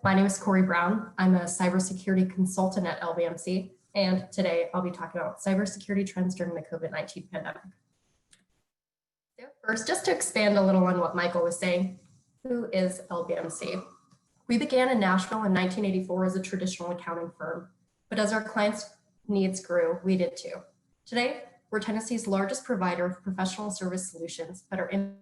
My name is Cori Brown. I'm a cybersecurity consultant at LBMC, and today I'll be talking about cybersecurity trends during the COVID-19 pandemic. So first, just to expand a little on what Michael was saying, who is LBMC? We began in Nashville in 1984 as a traditional accounting firm, but as our clients' needs grew, we did too. Today, we're Tennessee's largest provider of professional service solutions that are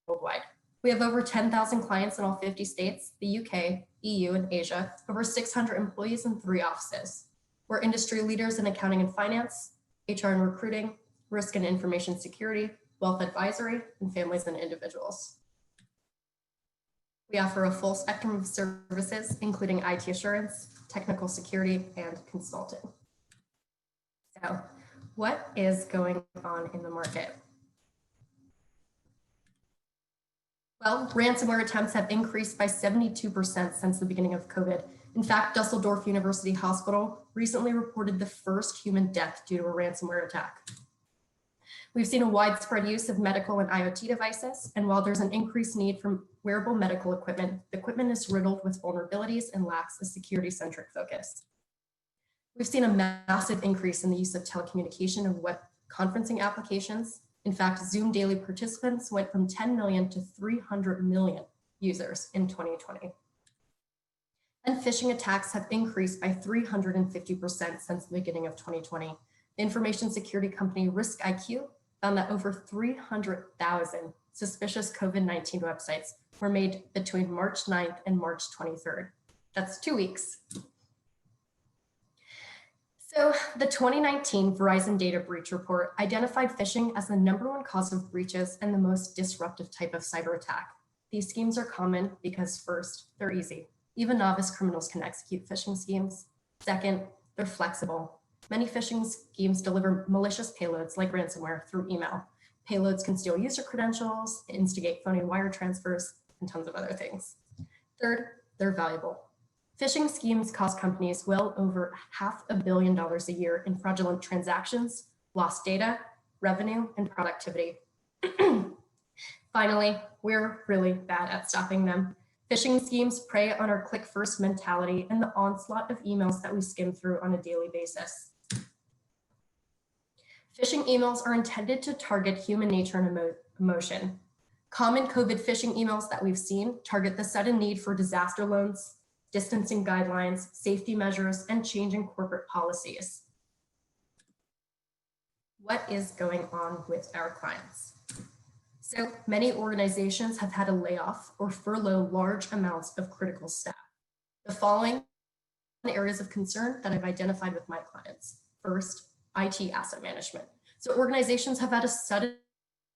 worldwide. We have over 10,000 clients in all 50 states, the UK, EU, and Asia, over 600 employees and 3 offices. We're industry leaders in accounting and finance, HR and recruiting, risk and information security, wealth advisory, and families and individuals. We offer a full spectrum of services, including IT assurance, technical security, and consulting. So, what is going on in the market? Well, ransomware attempts have increased by 72% since the beginning of COVID. In fact, Dusseldorf University Hospital recently reported the first human death due to a ransomware attack. We've seen a widespread use of medical and IoT devices, and while there's an increased need for wearable medical equipment, the equipment is riddled with vulnerabilities and lacks a security-centric focus. We've seen a massive increase in the use of telecommunication and web conferencing applications. In fact, Zoom daily participants went from 10 million to 300 million users in 2020. And phishing attacks have increased by 350% since the beginning of 2020. The information security company RiskIQ found that over 300,000 suspicious COVID-19 websites were made between March 9th and March 23rd. That's 2 weeks. So the 2019 Verizon Data Breach Report identified phishing as the #1 cause of breaches and the most disruptive type of cyber attack. These schemes are common because first, they're easy. Even novice criminals can execute phishing schemes. Second, they're flexible. Many phishing schemes deliver malicious payloads like ransomware through email. Payloads can steal user credentials, instigate phony wire transfers, and tons of other things. Third, they're valuable. Phishing schemes cost companies well over $500 million a year in fraudulent transactions, lost data, revenue, and productivity. Finally, we're really bad at stopping them. Phishing schemes prey on our click-first mentality and the onslaught of emails that we skim through on a daily basis. Phishing emails are intended to target human nature and emotion. Common COVID phishing emails that we've seen target the sudden need for disaster loans, distancing guidelines, safety measures, and changing corporate policies. What is going on with our clients? So many organizations have had to lay off or furlough large amounts of critical staff. The following areas of concern that I've identified with my clients. First, IT asset management. So organizations have had to suddenly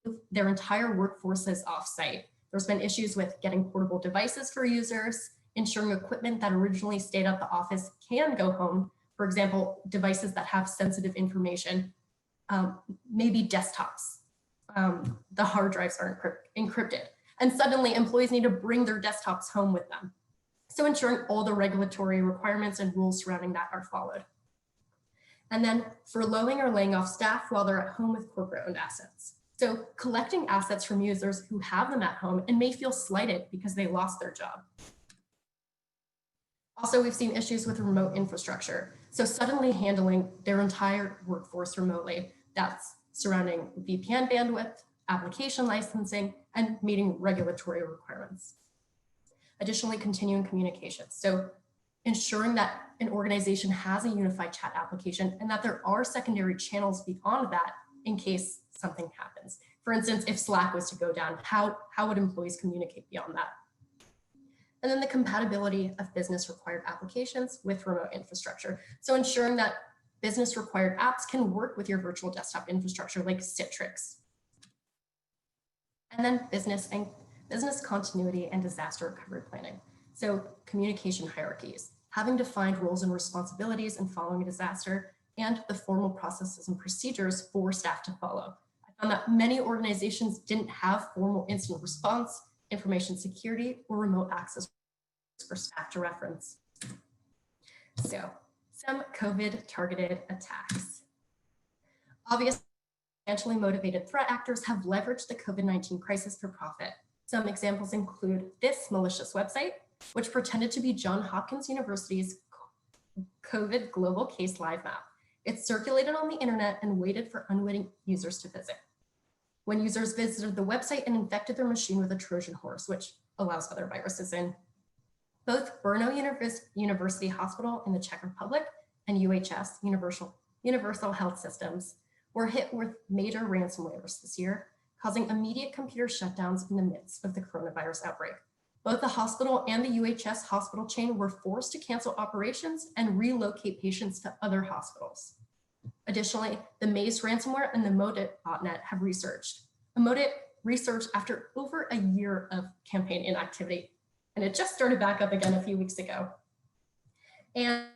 move their entire workforces off-site. There's been issues with getting portable devices for users, ensuring equipment that originally stayed at the office can go home. For example, devices that have sensitive information, maybe desktops. The hard drives aren't encrypted. And suddenly employees need to bring their desktops home with them. So ensuring all the regulatory requirements and rules surrounding that are followed. And then furloughing or laying off staff while they're at home with corporate-owned assets. So collecting assets from users who have them at home and may feel slighted because they lost their job. Also, we've seen issues with remote infrastructure. So suddenly handling their entire workforce remotely. That's surrounding VPN bandwidth, application licensing, and meeting regulatory requirements. Additionally, continuing communications. So ensuring that an organization has a unified chat application and that there are secondary channels beyond that in case something happens. For instance, if Slack was to go down, how would employees communicate beyond that? And then the compatibility of business required applications with remote infrastructure. So ensuring that business required apps can work with your virtual desktop infrastructure like Citrix. And then business continuity and disaster recovery planning. So communication hierarchies, having defined roles and responsibilities in following a disaster, and the formal processes and procedures for staff to follow. I found that many organizations didn't have formal incident response, information security, or remote access for staff to reference. So, some COVID targeted attacks. Obviously, financially motivated threat actors have leveraged the COVID-19 crisis for profit. Some examples include this malicious website, which pretended to be Johns Hopkins University's COVID global case live map. It circulated on the internet and waited for unwitting users to visit. When users visited the website and infected their machine with a Trojan horse, which allows other viruses in. Both Brno University Hospital in the Czech Republic and UHS, Universal Health Systems, were hit with major ransomwares this year, causing immediate computer shutdowns in the midst of the coronavirus outbreak. Both the hospital and the UHS hospital chain were forced to cancel operations and relocate patients to other hospitals. Additionally, the Maze ransomware and the Emotet botnet have resurged. Emotet resurged after over a year of campaign inactivity, and it just started back up again a few weeks ago. And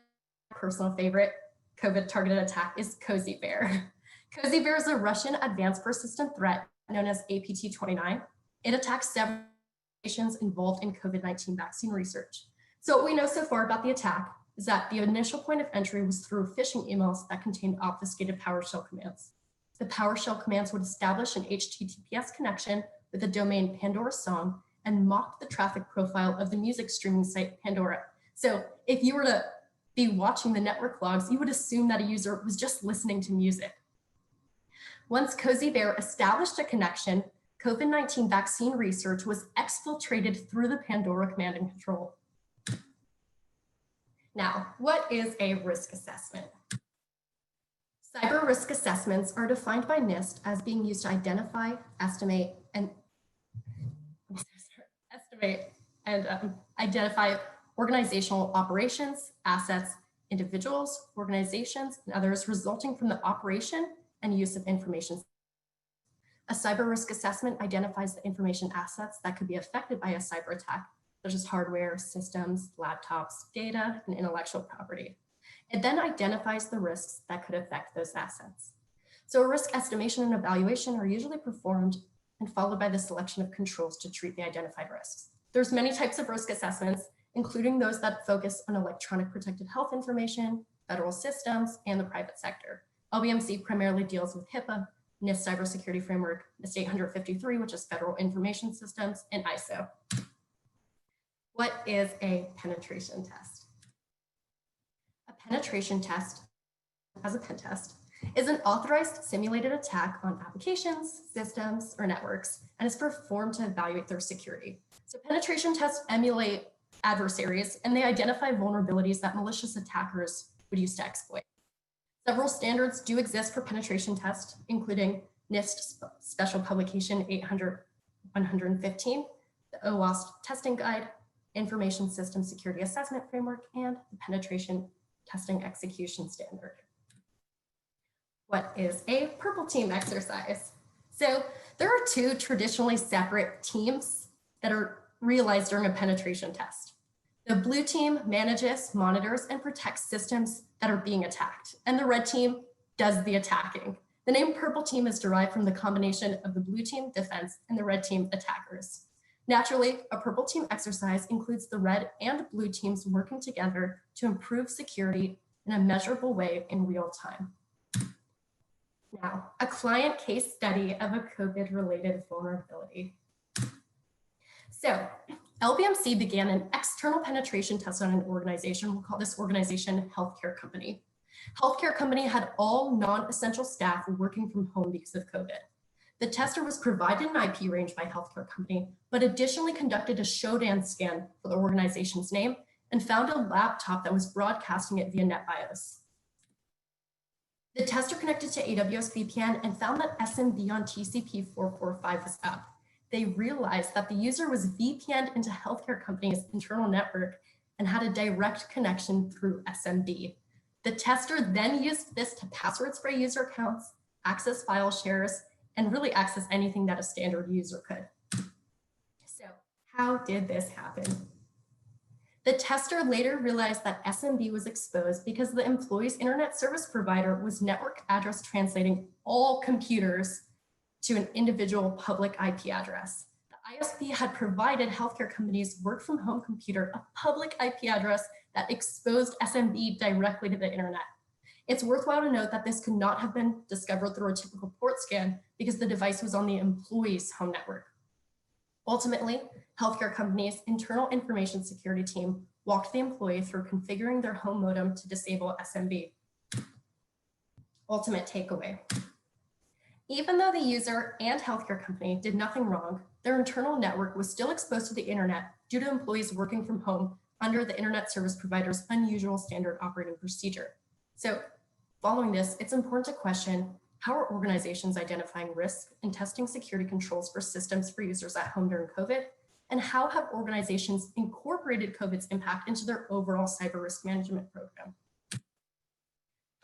my personal favorite COVID targeted attack is Cozy Bear. Cozy Bear is a Russian advanced persistent threat known as APT-29. It attacks several nations involved in COVID-19 vaccine research. So what we know so far about the attack is that the initial point of entry was through phishing emails that contained obfuscated PowerShell commands. The PowerShell commands would establish an HTTPS connection with the domain Pandora Song and mock the traffic profile of the music streaming site Pandora. So if you were to be watching the network logs, you would assume that a user was just listening to music. Once Cozy Bear established a connection, COVID-19 vaccine research was exfiltrated through the Pandora command and control. Now, what is a risk assessment? Cyber risk assessments are defined by NIST as being used to identify, estimate, and identify organizational operations, assets, individuals, organizations, and others resulting from the operation and use of information. A cyber risk assessment identifies the information assets that could be affected by a cyber attack, such as hardware, systems, laptops, data, and intellectual property. It then identifies the risks that could affect those assets. So a risk estimation and evaluation are usually performed and followed by the selection of controls to treat the identified risks. There's many types of risk assessments, including those that focus on electronic protected health information, federal systems, and the private sector. LBMC primarily deals with HIPAA, NIST Cybersecurity Framework, NIST 853, which is Federal Information Systems, and ISO. What is a penetration test? A penetration test, as a pen test, is an authorized simulated attack on applications, systems, or networks, and is performed to evaluate their security. So penetration tests emulate adversaries, and they identify vulnerabilities that malicious attackers would use to exploit. Several standards do exist for penetration tests, including NIST Special Publication 800-115, the OWASP Testing Guide, Information System Security Assessment Framework, and the Penetration Testing Execution Standard. What is a purple team exercise? So there are two traditionally separate teams that are realized during a penetration test. The blue team manages, monitors, and protects systems that are being attacked, and the red team does the attacking. The name purple team is derived from the combination of the blue team defense and the red team attackers. Naturally, a purple team exercise includes the red and blue teams working together to improve security in a measurable way in real time. Now, a client case study of a COVID-related vulnerability. So, LBMC began an external penetration test on an organization. We'll call this organization Healthcare Company. Healthcare Company had all non-essential staff working from home because of COVID. The tester was provided an IP range by Healthcare Company, but additionally conducted a Shodan scan for the organization's name and found a laptop that was broadcasting it via NetBIOS. The tester connected to AWS VPN and found that SMB on TCP 445 was up. They realized that the user was VPN'd into Healthcare Company's internal network and had a direct connection through SMB. The tester then used this to password spray user accounts, access file shares, and really access anything that a standard user could. So how did this happen? The tester later realized that SMB was exposed because the employee's internet service provider was network address translating all computers to an individual public IP address. The ISP had provided Healthcare Company's work from home computer a public IP address that exposed SMB directly to the internet. It's worthwhile to note that this could not have been discovered through a typical port scan because the device was on the employee's home network. Ultimately, healthcare companies' internal information security team walked the employee through configuring their home modem to disable SMB. Ultimate takeaway. Even though the user and healthcare company did nothing wrong, their internal network was still exposed to the internet due to employees working from home under the internet service provider's unusual standard operating procedure. So following this, it's important to question, how are organizations identifying risk and testing security controls for systems for users at home during COVID? And how have organizations incorporated COVID's impact into their overall cyber risk management program?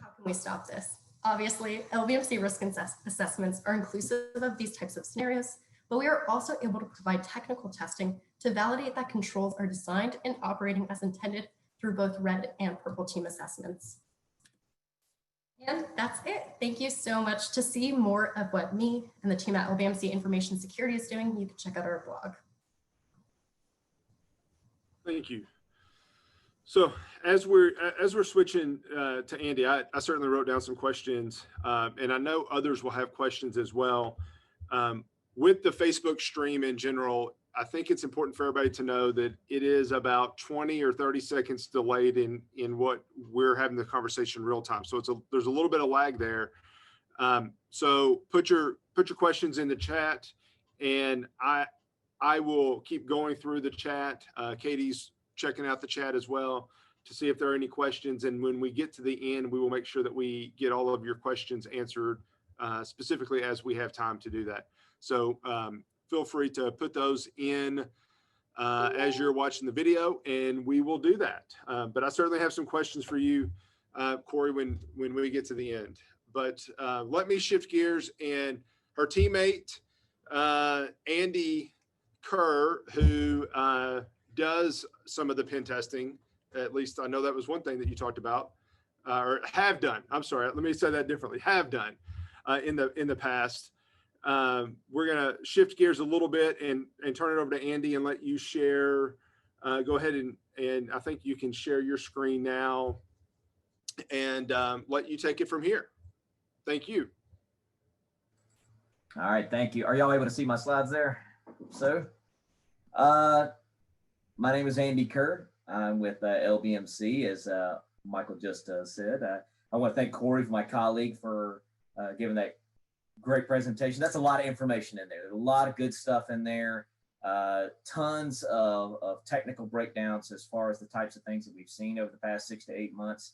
How can we stop this? Obviously, LBMC risk assessments are inclusive of these types of scenarios, but we are also able to provide technical testing to validate that controls are designed and operating as intended through both red and purple team assessments. And that's it. Thank you so much. To see more of what me and the team at LBMC Information Security is doing, you can check out our blog. Thank you. So as we're switching to Andy, I certainly wrote down some questions, and I know others will have questions as well. With the Facebook stream in general, I think it's important for everybody to know that it is about 20 or 30 seconds delayed in what we're having the conversation real time. So there's a little bit of lag there. So put your questions in the chat, and I will keep going through the chat. Katie's checking out the chat as well to see if there are any questions. And when we get to the end, we will make sure that we get all of your questions answered specifically as we have time to do that. So feel free to put those in as you're watching the video, and we will do that. But I certainly have some questions for you, Cori, when we get to the end. But let me shift gears, and her teammate, Andy Kerr, who does some of the pen testing, at least I know that was one thing that you talked about, or have done. I'm sorry, let me say that differently. Have done in the past. We're gonna shift gears a little bit and turn it over to Andy and let you share. Go ahead and I think you can share your screen now, and let you take it from here. Thank you. All right, thank you. Are y'all able to see my slides there? So, my name is Andy Kerr. I'm with LBMC, as Michael just said. I want to thank Cori, my colleague, for giving that great presentation. That's a lot of information in there. There's a lot of good stuff in there. Tons of technical breakdowns as far as the types of things that we've seen over the past 6 to 8 months.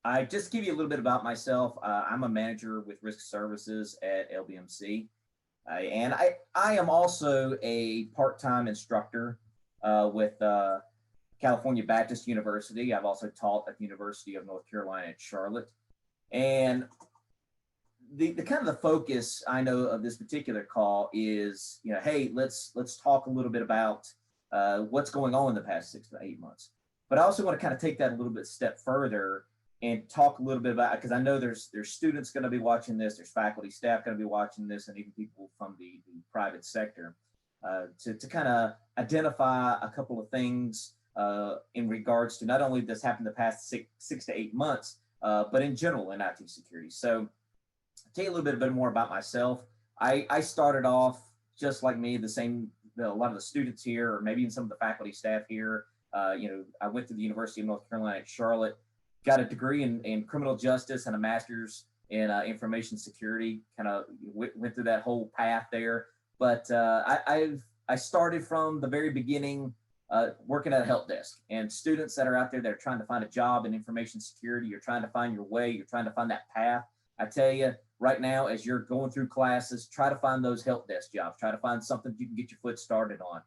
I just give you a little bit about myself. I'm a manager with risk services at LBMC. And I am also a part-time instructor with California Baptist University. I've also taught at the University of North Carolina at Charlotte. And the kind of the focus I know of this particular call is, hey, let's talk a little bit about what's going on in the past 6 to 8 months. But I also want to kind of take that a little bit step further and talk a little bit about, because I know there's students going to be watching this, there's faculty, staff going to be watching this, and even people from the private sector, to kind of identify a couple of things in regards to not only this happened the past six to 8 months, but in general in IT security. So I'll tell you a little bit more about myself. I started off just like me, a lot of the students here, or maybe even some of the faculty staff here. I went to the University of North Carolina at Charlotte, got a degree in criminal justice and a master's in information security, kind of went through that whole path there. But I started from the very beginning working at a help desk, and students that are out there that are trying to find a job in information security, you're trying to find your way, you're trying to find that path. I tell you right now, as you're going through classes, try to find those help desk jobs, try to find something you can get your foot started on,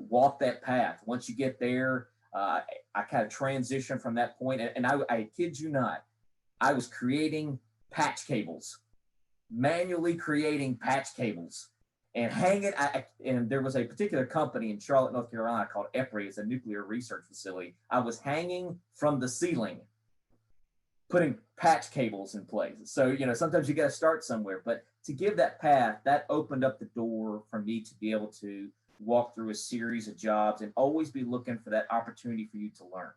walk that path. Once you get there, I kind of transitioned from that point, and I kid you not, I was creating patch cables, manually creating patch cables and hanging. And there was a particular company in Charlotte, North Carolina called EPRI. It's a nuclear research facility. I was hanging from the ceiling, putting patch cables in place. So, sometimes you got to start somewhere, but to give that path, that opened up the door for me to be able to walk through a series of jobs and always be looking for that opportunity for you to learn.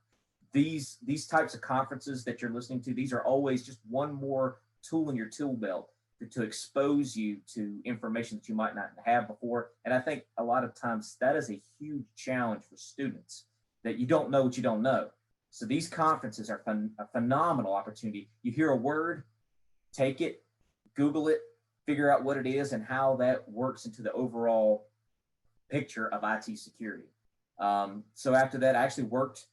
These types of conferences that you're listening to, these are always just one more tool in your tool belt to expose you to information that you might not have before. And I think a lot of times that is a huge challenge for students, that you don't know what you don't know. So these conferences are a phenomenal opportunity. You hear a word, take it, Google it, figure out what it is and how that works into the overall picture of IT security. So after that, I actually worked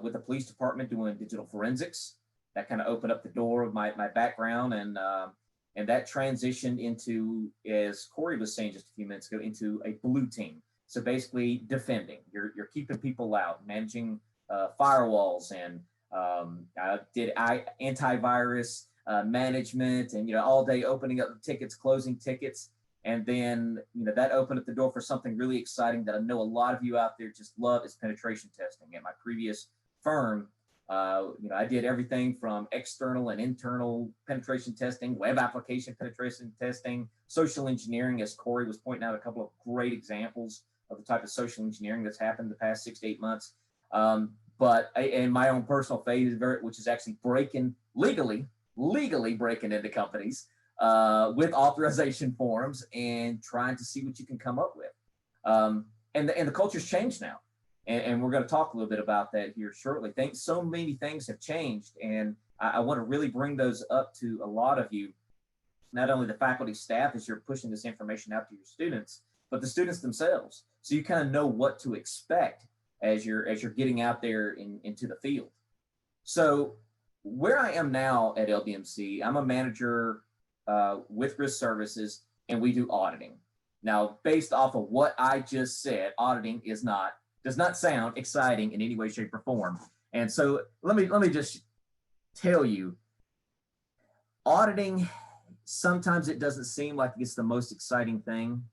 with the police department doing digital forensics. That kind of opened up the door of my background, and that transitioned into, as Cori was saying just a few minutes ago, into a blue team. So basically defending, you're keeping people out, managing firewalls, and I did antivirus management, and all day opening up tickets, closing tickets. And then that opened up the door for something really exciting that I know a lot of you out there just love, is penetration testing. At my previous firm, I did everything from external and internal penetration testing, web application penetration testing, social engineering, as Cori was pointing out a couple of great examples of the type of social engineering that's happened in the past 6 to 8 months. But in my own personal phase, which is actually legally breaking into companies with authorization forms and trying to see what you can come up with. And the culture's changed now. And we're going to talk a little bit about that here shortly. So many things have changed, and I want to really bring those up to a lot of you, not only the faculty staff as you're pushing this information out to your students, but the students themselves. So you kind of know what to expect as you're getting out there into the field. So where I am now at LBMC, I'm a manager with risk services, and we do auditing. Now, based off of what I just said, auditing does not sound exciting in any way, shape, or form. And so let me just tell you, auditing, sometimes it doesn't seem like it's the most exciting thing,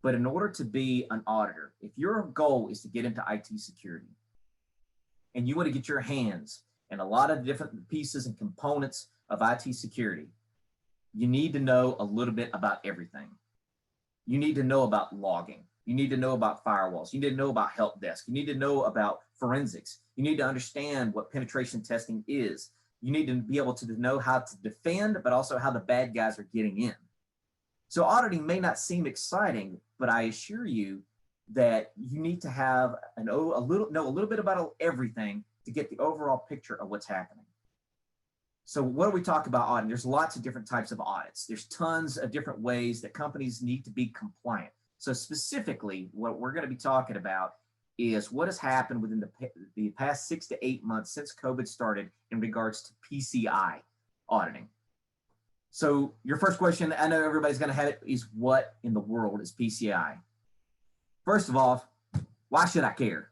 but in order to be an auditor, if your goal is to get into IT security and you want to get your hands in a lot of different pieces and components of IT security, you need to know a little bit about everything. You need to know about logging. You need to know about firewalls. You need to know about help desk. You need to know about forensics. You need to understand what penetration testing is. You need to be able to know how to defend, but also how the bad guys are getting in. So auditing may not seem exciting, but I assure you that you need to have know a little bit about everything to get the overall picture of what's happening. So what do we talk about auditing? There's lots of different types of audits. There's tons of different ways that companies need to be compliant. So specifically, what we're going to be talking about is what has happened within the past 6 to 8 months since COVID started in regards to PCI auditing. So your first question, I know everybody's going to have it, is what in the world is PCI? First of all, why should I care?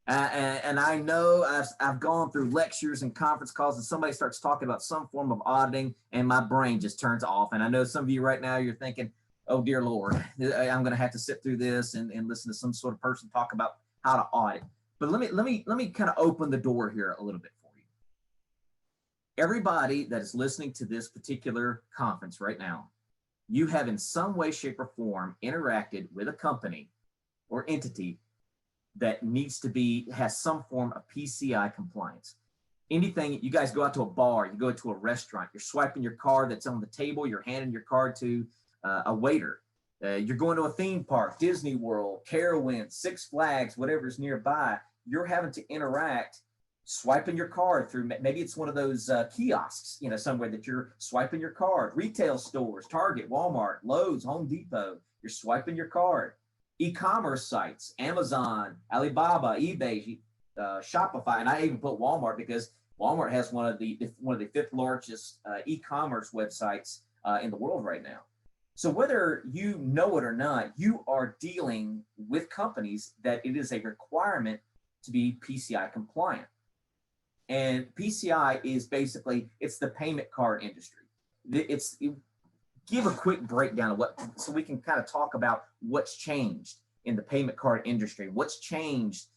And I know I've gone through lectures and conference calls, and somebody starts talking about some form of auditing and my brain just turns off. And I know some of you right now, you're thinking, oh dear Lord, I'm going to have to sit through this and listen to some sort of person talk about how to audit. But let me kind of open the door here a little bit for you. Everybody that is listening to this particular conference right now, you have in some way, shape, or form interacted with a company or entity that has some form of PCI compliance. Anything, you guys go out to a bar, you go to a restaurant, you're swiping your card that's on the table, you're handing your card to a waiter. You're going to a theme park, Disney World, Carowinds, Six Flags, whatever's nearby. You're having to interact, swiping your card through, maybe it's one of those kiosks, somewhere that you're swiping your card. Retail stores, Target, Walmart, Lowe's, Home Depot, you're swiping your card. E-commerce sites, Amazon, Alibaba, eBay, Shopify, and I even put Walmart because Walmart has one of the fifth largest e-commerce websites in the world right now. So whether you know it or not, you are dealing with companies that it is a requirement to be PCI compliant. And PCI is basically, it's the payment card industry. Give a quick breakdown of so we can kind of talk about what's changed in the payment card industry, what's changed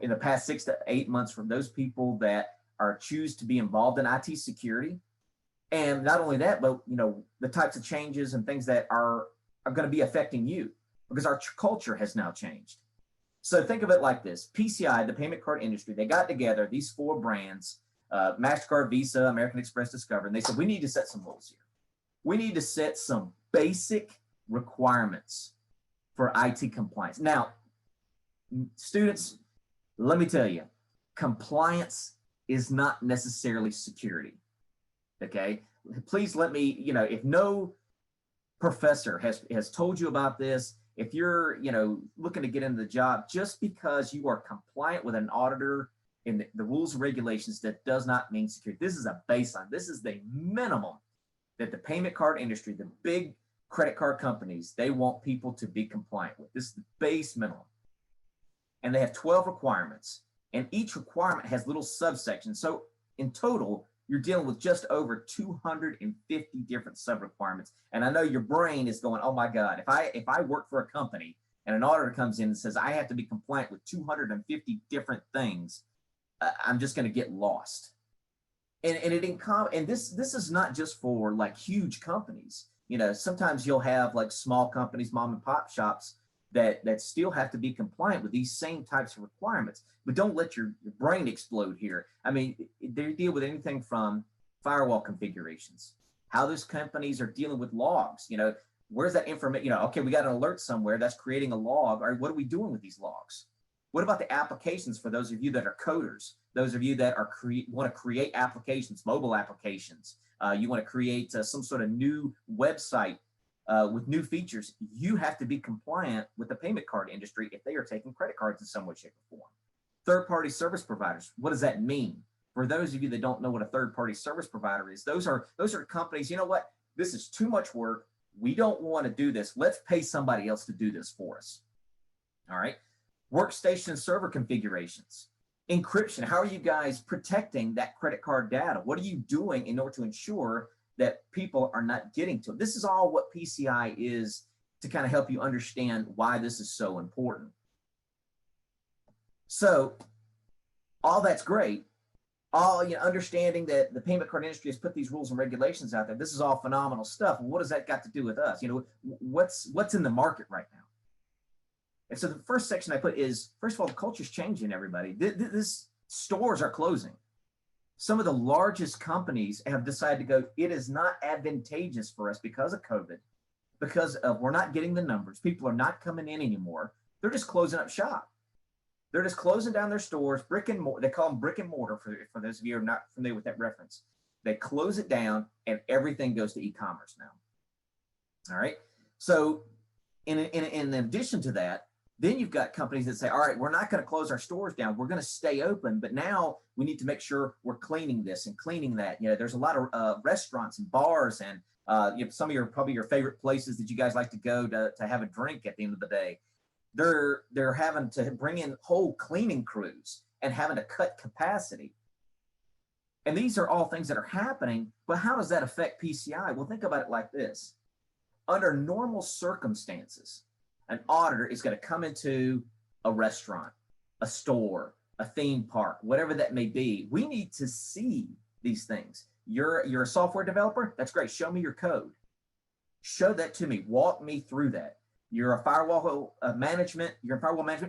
in the past 6 to 8 months from those people that choose to be involved in IT security. And not only that, but the types of changes and things that are going to be affecting you, because our culture has now changed. So think of it like this: PCI, the payment card industry, they got together, these 4 brands, MasterCard, Visa, American Express, Discover, and they said, we need to set some rules here. We need to set some basic requirements for IT compliance. Now, students, let me tell you, compliance is not necessarily security. Okay, please let me, if no professor has told you about this, if you're, looking to get into the job, just because you are compliant with an auditor in the rules and regulations, that does not mean security. This is a baseline. This is the minimum that the payment card industry, the big credit card companies, they want people to be compliant with. This is the base minimum. And they have 12 requirements, and each requirement has little subsections. So in total, you're dealing with just over 250 different sub-requirements. And I know your brain is going, oh my God, if I work for a company and an auditor comes in and says, I have to be compliant with 250 different things, I'm just going to get lost. And this is not just for like huge companies. Sometimes you'll have like small companies, mom and pop shops that still have to be compliant with these same types of requirements. But don't let your brain explode here. I mean, they deal with anything from firewall configurations, how those companies are dealing with logs. Where's that information? Okay, we got an alert somewhere that's creating a log. All right, what are we doing with these logs? What about the applications for those of you that are coders, those of you that are want to create applications, mobile applications? You want to create some sort of new website with new features. You have to be compliant with the payment card industry if they are taking credit cards in some way, shape, or form. Third-party service providers. What does that mean? For those of you that don't know what a third-party service provider is, those are companies. You know what? This is too much work. We don't want to do this. Let's pay somebody else to do this for us. All right. Workstation server configurations. Encryption. How are you guys protecting that credit card data? What are you doing in order to ensure that people are not getting to it? This is all what PCI is, to kind of help you understand why this is so important. So all that's great. Understanding that the payment card industry has put these rules and regulations out there. This is all phenomenal stuff. What does that got to do with us? What's in the market right now? And so the first section I put is, first of all, the culture's changing, everybody. This stores are closing. Some of the largest companies have decided to go, it is not advantageous for us because of COVID, because of we're not getting the numbers. People are not coming in anymore. They're just closing up shop. They're just closing down their stores, brick and mortar. They call them brick and mortar for those of you who are not familiar with that reference. They close it down and everything goes to e-commerce now. All right. So in addition to that, then you've got companies that say, all right, we're not going to close our stores down. We're going to stay open, but now we need to make sure we're cleaning this and cleaning that. There's a lot of restaurants and bars and some of probably your favorite places that you guys like to go to have a drink at the end of the day. They're having to bring in whole cleaning crews and having to cut capacity. And these are all things that are happening, but how does that affect PCI? Well, think about it like this. Under normal circumstances, an auditor is going to come into a restaurant, a store, a theme park, whatever that may be. We need to see these things. You're a software developer? That's great. Show me your code. Show that to me. Walk me through that. You're a firewall management.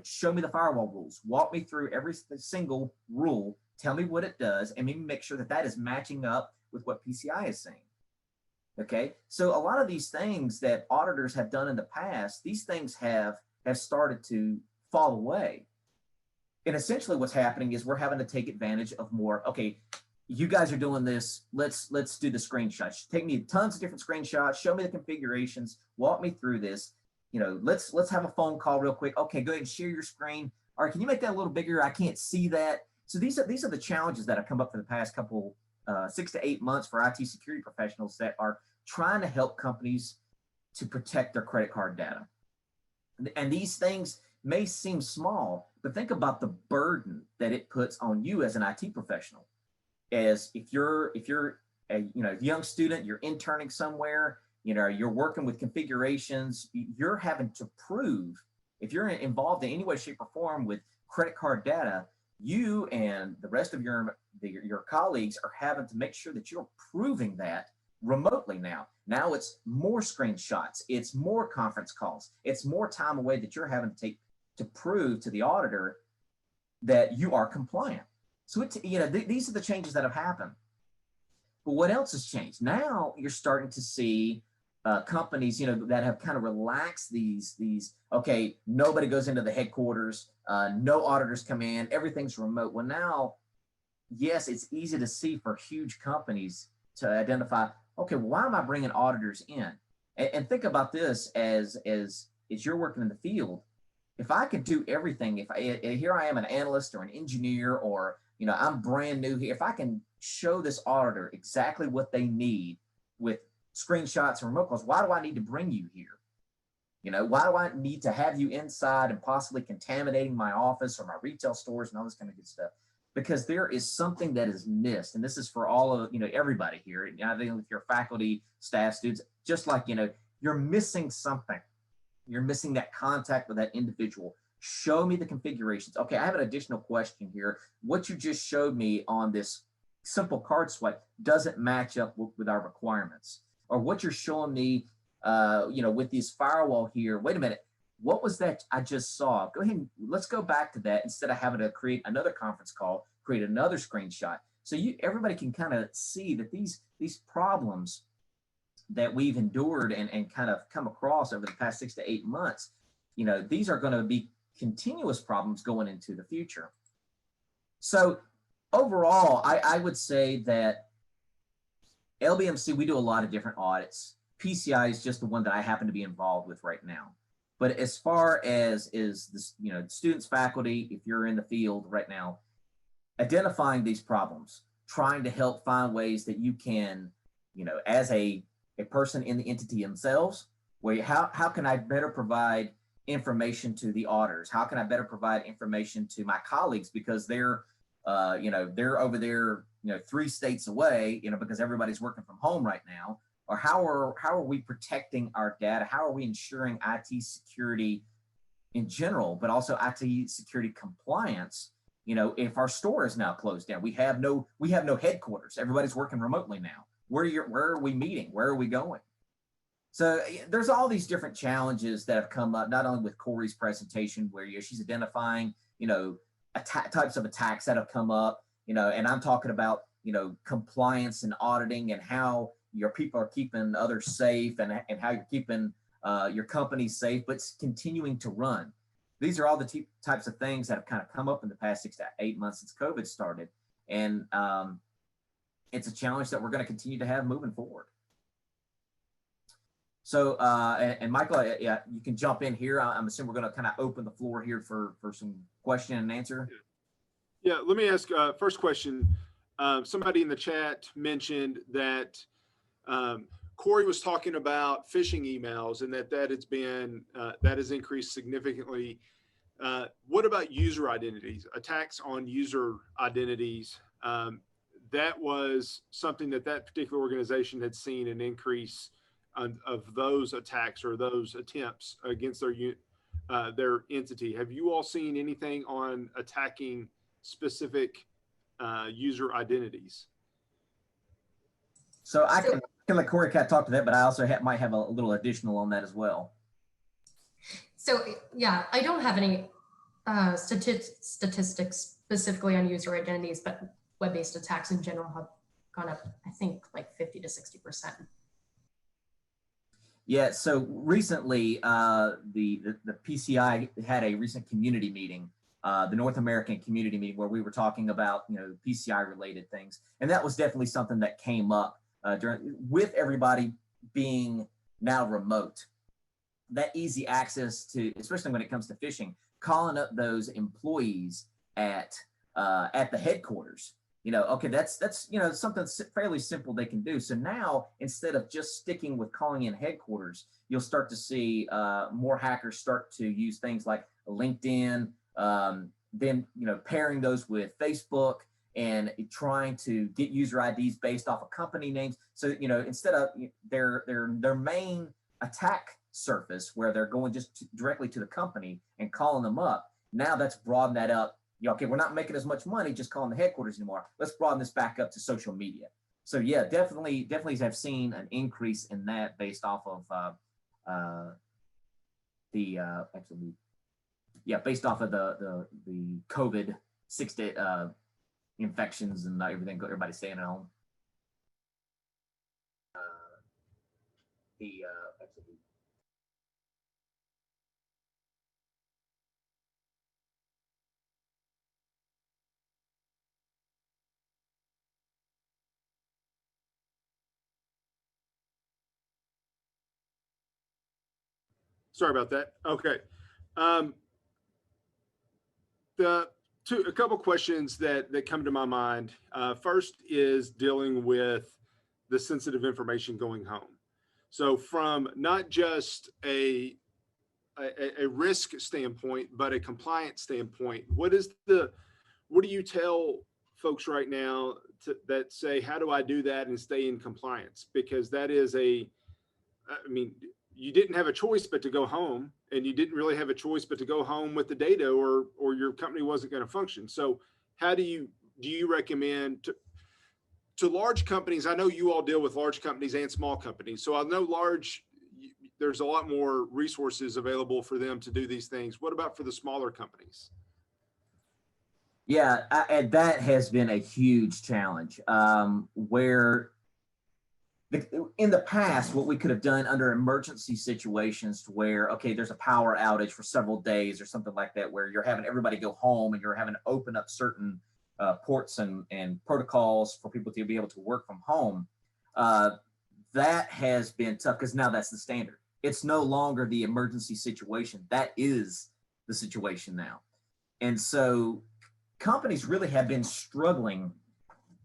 Show me the firewall rules. Walk me through every single rule. Tell me what it does, and maybe make sure that that is matching up with what PCI is saying. Okay, so a lot of these things that auditors have done in the past, these things have started to fall away. And essentially what's happening is we're having to take advantage of more, okay, you guys are doing this, let's do the screenshots. Take me tons of different screenshots, show me the configurations, walk me through this. Let's have a phone call real quick. Okay, go ahead and share your screen. All right, can you make that a little bigger? I can't see that. So these are the challenges that have come up for the past couple 6 to 8 months for IT security professionals that are trying to help companies to protect their credit card data. And these things may seem small, but think about the burden that it puts on you as an IT professional. As if you're a young student, you're interning somewhere, you're working with configurations, you're having to prove, if you're involved in any way, shape, or form with credit card data, you and the rest of your colleagues are having to make sure that you're proving that remotely now. Now it's more screenshots, it's more conference calls, it's more time away that you're having to take to prove to the auditor that you are compliant. So these are the changes that have happened. But what else has changed? Now you're starting to see companies, that have kind of relaxed these, okay, nobody goes into the headquarters, no auditors come in, everything's remote. Well, now, yes, it's easy to see for huge companies to identify, okay, well, why am I bringing auditors in? And think about this as you're working in the field. If I could do everything, here I am an analyst or an engineer, or, I'm brand new here. If I can show this auditor exactly what they need with screenshots and remote calls, why do I need to bring you here? Why do I need to have you inside and possibly contaminating my office or my retail stores and all this kind of good stuff? Because there is something that is missed. And this is for all of, everybody here. I think if you're faculty, staff, students, just like, you're missing something. You're missing that contact with that individual. Show me the configurations. Okay, I have an additional question here. What you just showed me on this simple card swipe doesn't match up with our requirements. Or what you're showing me, with this firewall here. Wait a minute. What was that I just saw? Go ahead and let's go back to that instead of having to create another conference call, create another screenshot. So everybody can kind of see that these problems that we've endured and kind of come across over the past 6 to 8 months, these are going to be continuous problems going into the future. So overall, I would say that LBMC, we do a lot of different audits. PCI is just the one that I happen to be involved with right now. But as far as this, students, faculty, if you're in the field right now, identifying these problems, trying to help find ways that you can, as a person in the entity themselves, how can I better provide information to the auditors? How can I better provide information to my colleagues because they're over there, 3 states away, because everybody's working from home right now? Or how are we protecting our data? How are we ensuring IT security in general, but also IT security compliance? If our store is now closed down, we have no headquarters. Everybody's working remotely now. Where are we meeting? Where are we going? So there's all these different challenges that have come up, not only with Cori's presentation, where she's identifying, types of attacks that have come up, and I'm talking about, compliance and auditing and how your people are keeping others safe and how you're keeping your company safe, but continuing to run. These are all the types of things that have kind of come up in the past 6 to 8 months since COVID started. And it's a challenge that we're going to continue to have moving forward. So, and Michael, yeah, you can jump in here. I'm assuming we're going to kind of open the floor here for some question and answer. Yeah, let me ask first question. Somebody in the chat mentioned that Cori was talking about phishing emails and that has increased significantly. What about user identities, attacks on user identities? That was something that particular organization had seen an increase of those attacks or those attempts against their entity. Have you all seen anything on attacking specific user identities? So I can let Cori talk to that, but I also might have a little additional on that as well. So yeah, I don't have any statistics specifically on user identities, but web-based attacks in general have gone up, I think, like 50 to 60%. Yeah, so recently the PCI had a recent community meeting, the North American community meeting, where we were talking about PCI related things, and that was definitely something that came up with everybody being now remote. That easy access to, especially when it comes to phishing, calling up those employees at the headquarters. Okay, that's something fairly simple they can do. So now, instead of just sticking with calling in headquarters, you'll start to see more hackers start to use things like LinkedIn, then pairing those with Facebook and trying to get user IDs based off of company names. So instead of their main attack surface, where they're going just directly to the company and calling them up, now that's broadened that up. Okay, we're not making as much money just calling the headquarters anymore. Let's broaden this back up to social media. So yeah, definitely have seen an increase in that based off of based off of the COVID 6 day infections and everything. Everybody staying at home. He actually. Sorry about that. Okay. Um, a couple questions that come to my mind. First is dealing with the sensitive information going home. So from not just a risk standpoint, but a compliance standpoint, what do you tell folks right now that say, how do I do that and stay in compliance? Because that is I mean, you didn't have a choice but to go home, and you didn't really have a choice but to go home with the data, or your company wasn't going to function. So how do you recommend to large companies? I know you all deal with large companies and small companies. So I know there's a lot more resources available for them to do these things. What about for the smaller companies? Yeah, and that has been a huge challenge where in the past, what we could have done under emergency situations to where, okay, there's a power outage for several days or something like that, where you're having everybody go home and you're having to open up certain ports and protocols for people to be able to work from home. That has been tough because now that's the standard. It's no longer the emergency situation. That is the situation now. And so companies really have been struggling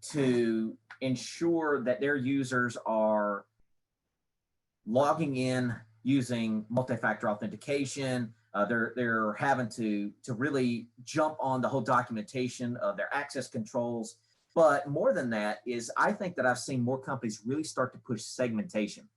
to ensure that their users are logging in using multi-factor authentication. They're having to really jump on the whole documentation of their access controls. But more than that is, I think that I've seen more companies really start to push segmentation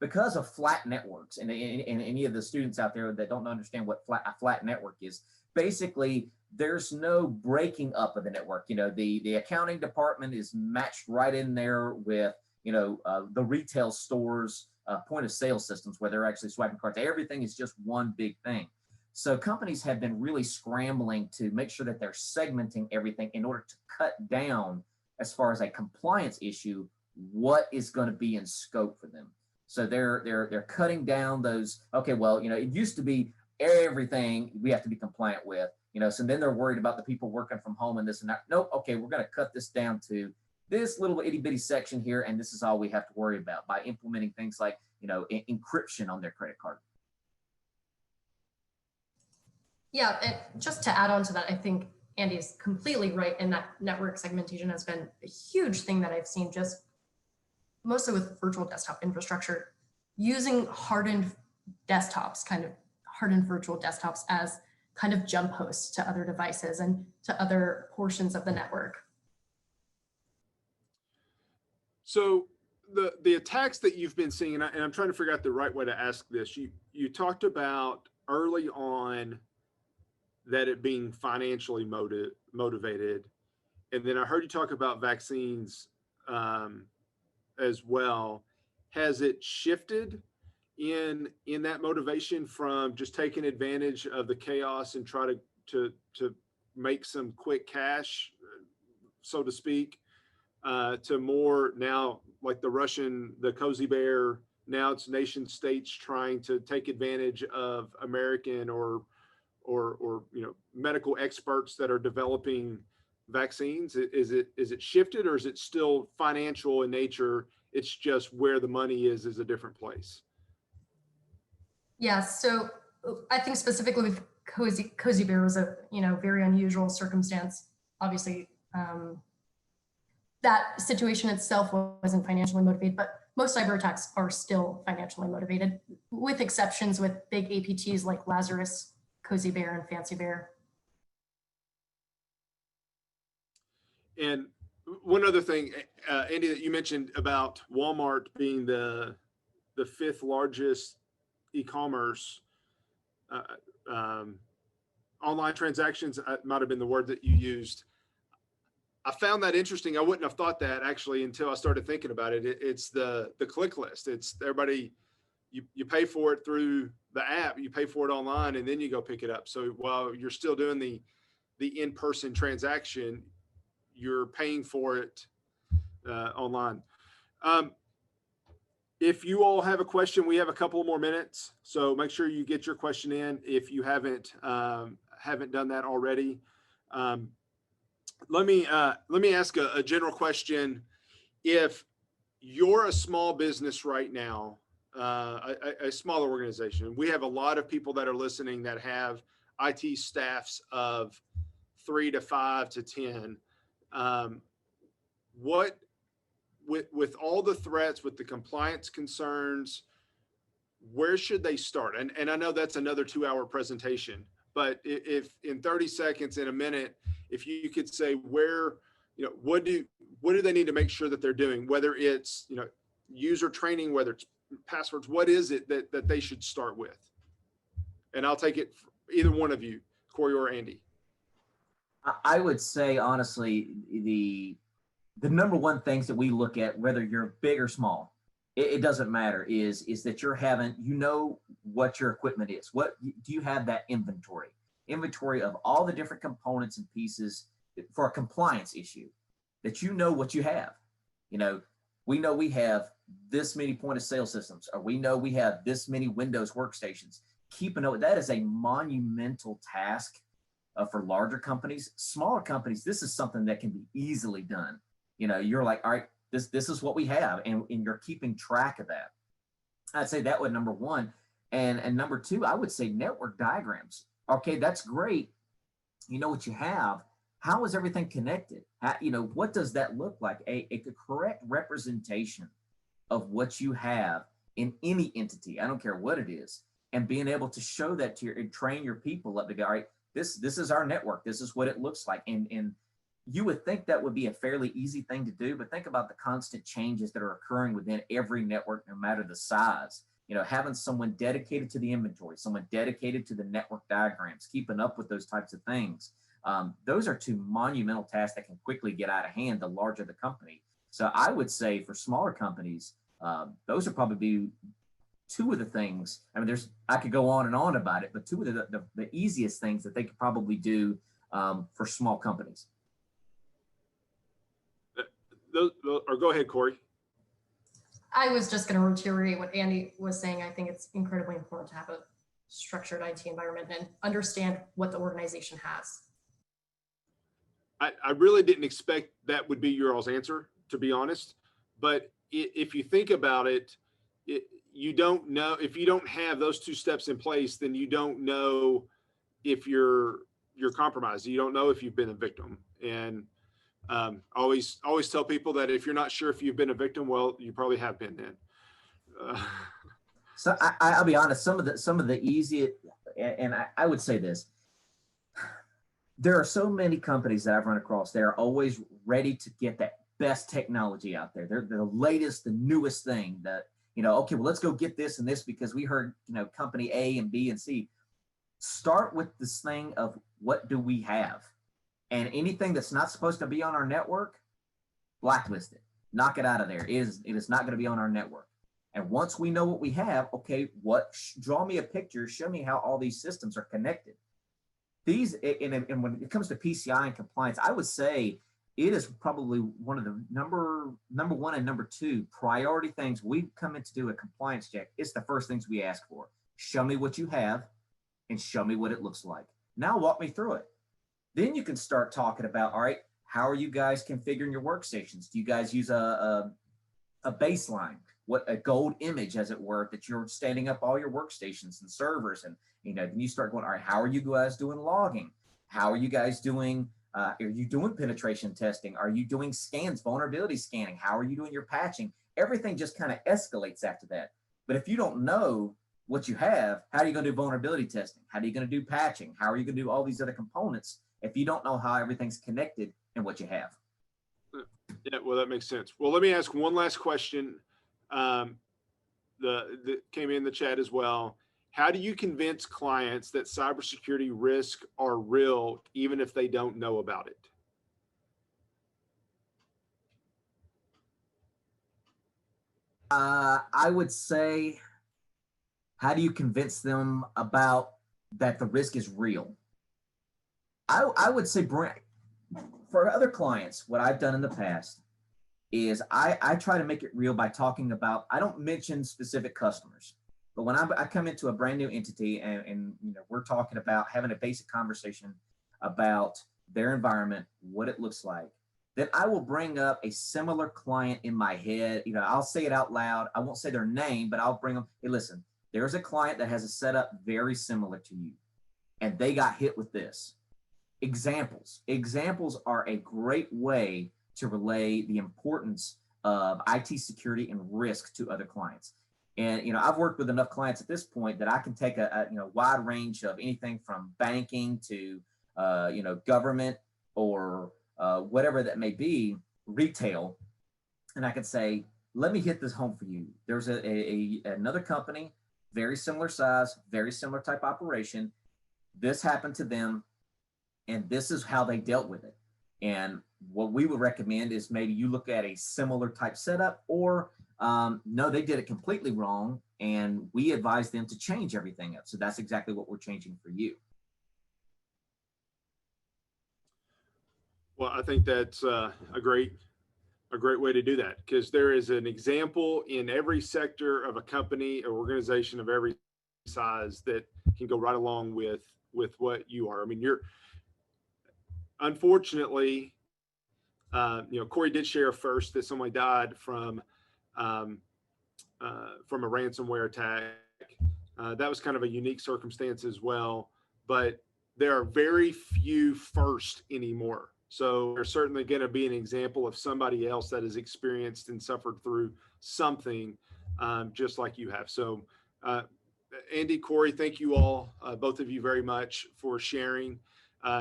because of flat networks. And any of the students out there that don't understand what a flat network is, basically there's no breaking up of the network. You know, the accounting department is matched right in there with, you know, the retail stores, point of sale systems where they're actually swiping cards. Everything is just one big thing. So companies have been really scrambling to make sure that they're segmenting everything in order to cut down, as far as a compliance issue, what is going to be in scope for them. So they're cutting down those. Okay, well, you know, it used to be everything we have to be compliant with, you know, so then they're worried about the people working from home and this and that. Nope. Okay, we're going to cut this down to this little itty bitty section here, and this is all we have to worry about by implementing things like, you know, encryption on their credit card. Yeah, and just to add on to that, I think Andy is completely right in that network segmentation has been a huge thing that I've seen, just mostly with virtual desktop infrastructure, using hardened desktops, kind of hardened virtual desktops as kind of jump hosts to other devices and to other portions of the network. So the attacks that you've been seeing, and I'm trying to figure out the right way to ask this. You talked about early on that it being financially motivated, and then I heard you talk about vaccines as well. Has it shifted in that motivation from just taking advantage of the chaos and try to make some quick cash, so to speak, to more now like the Cozy Bear? Now it's nation states trying to take advantage of American or you know, medical experts that are developing vaccines. Is it shifted, or is it still financial in nature? It's just where the money is a different place. Yeah, so I think specifically with Cozy Bear was a, you know, very unusual circumstance. Obviously, that situation itself wasn't financially motivated, but most cyber attacks are still financially motivated, with exceptions with big APTs like Lazarus, Cozy Bear, and Fancy Bear. And one other thing, Andy, that you mentioned about Walmart being the fifth largest e-commerce online transactions, might have been the word that you used. I found that interesting. I wouldn't have thought that actually until I started thinking about it. It's the click list. It's everybody, you pay for it through the app, you pay for it online, and then you go pick it up. So while you're still doing the in-person transaction, you're paying for it online. If you all have a question, we have a couple more minutes, so make sure you get your question in if you haven't done that already. Let me ask a general question. If you're a small business right now, a smaller organization, we have a lot of people that are listening that have IT staffs of 3 to 5 to 10. What with all the threats, with the compliance concerns, where should they start? And I know that's another 2-hour presentation, but if in 30 seconds, in a minute, if you could say where, what do they need to make sure that they're doing, whether it's, user training, whether it's passwords, what is it that they should start with? And I'll take it, either one of you, Cori or Andy. I would say, honestly, the number one things that we look at, whether you're big or small, it doesn't matter, is that you're having, what your equipment is. What do you have? That inventory of all the different components and pieces for a compliance issue, that what you have. We know we have this many point of sale systems, or we know we have this many Windows workstations. Keep a note. That is a monumental task for larger companies. Smaller companies, this is something that can be easily done. You're like, all right, this is what we have, and you're keeping track of that. I'd say that would number one. And number two, I would say network diagrams. Okay, that's great. You know what you have. How is everything connected? What does that look like? A correct representation of what you have in any entity. I don't care what it is. And being able to show that to train your people up to go, all right, this is our network. This is what it looks like. And you would think that would be a fairly easy thing to do, but think about the constant changes that are occurring within every network, no matter the size. Having someone dedicated to the inventory, someone dedicated to the network diagrams, keeping up with those types of things. Those are two monumental tasks that can quickly get out of hand the larger the company. So I would say for smaller companies, those are probably two of the things. I mean, I could go on and on about it, but two of the easiest things that they could probably do for small companies. Or go ahead, Cori. I was just going to reiterate what Andy was saying. I think it's incredibly important to have a structured IT environment and understand what the organization has. I really didn't expect that would be your all's answer, to be honest. But if you think about it, you don't know, if you don't have those two steps in place, then you don't know if you're compromised. You don't know if you've been a victim. And always tell people that if you're not sure if you've been a victim, well, you probably have been then. So I'll be honest, some of the easiest, and I would say this, there are so many companies that I've run across, they're always ready to get that best technology out there. They're the latest, the newest thing that, okay, well, let's go get this and this because we heard, company A and B and C. Start with this thing of what do we have? And anything that's not supposed to be on our network, blacklist it, knock it out of there. It is not going to be on our network. And once we know what we have, okay, draw me a picture, show me how all these systems are connected. These, and when it comes to PCI and compliance, I would say it is probably one of the number one and number two priority things we come in to do a compliance check. It's the first things we ask for. Show me what you have and show me what it looks like. Now walk me through it. Then you can start talking about, all right, how are you guys configuring your workstations? Do you guys use a baseline, a gold image, as it were, that you're standing up all your workstations and servers? And, then you start going, all right, how are you guys doing logging? How are you guys doing, are you doing penetration testing? Are you doing scans, vulnerability scanning? How are you doing your patching? Everything just kind of escalates after that. But if you don't know what you have, how are you going to do vulnerability testing? How are you going to do patching? How are you going to do all these other components if you don't know how everything's connected and what you have? Yeah, well, that makes sense. Well, let me ask one last question that came in the chat as well. How do you convince clients that cybersecurity risks are real, even if they don't know about it? I would say, how do you convince them about that the risk is real? I would say, for other clients, what I've done in the past is I try to make it real by talking about, I don't mention specific customers, but when I come into a brand new entity and you know, we're talking about having a basic conversation about their environment, what it looks like, then I will bring up a similar client in my head. You know, I'll say it out loud. I won't say their name, but I'll bring them, hey, listen, there's a client that has a setup very similar to you, and they got hit with this. Examples are a great way to relay the importance of IT security and risk to other clients. And, you know, I've worked with enough clients at this point that I can take a you know, wide range of anything from banking to, you know, government or whatever that may be, retail. And I can say, let me hit this home for you. There's another company, very similar size, very similar type operation. This happened to them, and this is how they dealt with it. And what we would recommend is maybe you look at a similar type setup, or no, they did it completely wrong, and we advise them to change everything up. So that's exactly what we're changing for you. Well, I think that's a great way to do that, because there is an example in every sector of a company or organization of every size that can go right along with what you are. I mean, you're unfortunately, you know, Cori did share first that somebody died from a ransomware attack. That was kind of a unique circumstance as well, but there are very few first anymore. So there's certainly going to be an example of somebody else that has experienced and suffered through something just like you have. So Andy, Cori, thank you all, both of you very much for sharing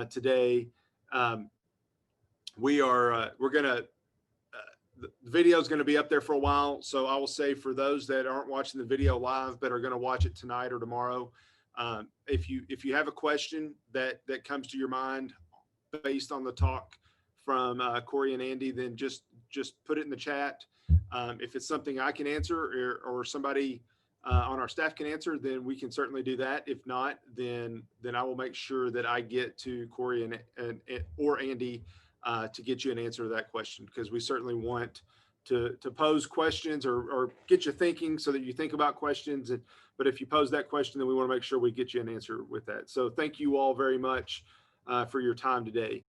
today. We're going to, the video is going to be up there for a while. So I will say, for those that aren't watching the video live, but are going to watch it tonight or tomorrow, if you have a question that comes to your mind based on the talk from Cori and Andy, then just put it in the chat. If it's something I can answer or somebody on our staff can answer, then we can certainly do that. If not, then I will make sure that I get to Cori and or Andy to get you an answer to that question, because we certainly want to pose questions or get you thinking so that you think about questions. But if you pose that question, then we want to make sure we get you an answer with that. So thank you all very much for your time today.